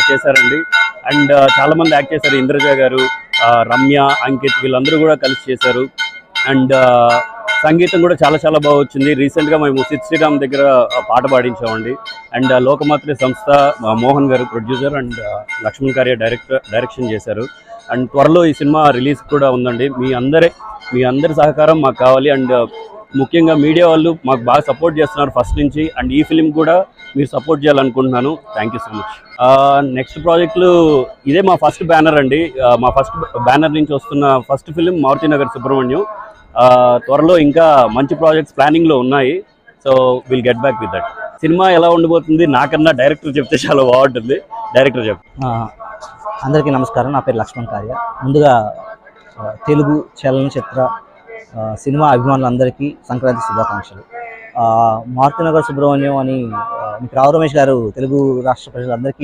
చేశారండి. అండ్ చాలా మంది యాక్ట్ చేశారు. ఇంద్రజ గారు, రమ్య, అంకిత్ వీళ్ళందరూ కూడా కలిసి చేశారు. అండ్ సంగీతం కూడా చాలా చాలా బాగా వచ్చింది. రీసెంట్గా మేము సిద్ శ్రీరామ్ దగ్గర పాట పాడించామండి. అండ్ లోకమాత్రి సంస్థ మోహన్ గారు ప్రొడ్యూసర్ అండ్ లక్ష్మణ్ కార్య డైరెక్షన్ చేశారు. అండ్ త్వరలో ఈ సినిమా రిలీజ్ కూడా ఉందండి. మీ అందరి సహకారం మాకు కావాలి. అండ్ ముఖ్యంగా మీడియా వాళ్ళు మాకు బాగా సపోర్ట్ చేస్తున్నారు ఫస్ట్ నుంచి. అండ్ ఈ ఫిలిం కూడా మీరు సపోర్ట్ చేయాలనుకుంటున్నాను. Thank you so much. Next ప్రాజెక్టులు ఇదే మా ఫస్ట్ బ్యానర్ అండి. మా ఫస్ట్ బ్యానర్ నుంచి వస్తున్న ఫస్ట్ ఫిలిం మారుతినగర్ సుబ్రహ్మణ్యం. త్వరలో ఇంకా మంచి ప్రాజెక్ట్స్ ప్లానింగ్లో ఉన్నాయి. So will get back with that. Cinema ఎలా ఉండబోతుంది నాకన్నా డైరెక్టర్ చెప్తే చాలా బాగుంటుంది. డైరెక్టర్ చెప్పు. అందరికీ నమస్కారం. నా పేరు లక్ష్మణ్ కార్య. ముందుగా తెలుగు చలనచిత్ర సినిమా అభిమానులందరికీ సంక్రాంతి శుభాకాంక్షలు. మారుతినగర్ సుబ్రహ్మణ్యం అని రావు రమేష్ గారు తెలుగు రాష్ట్ర ప్రజలందరికీ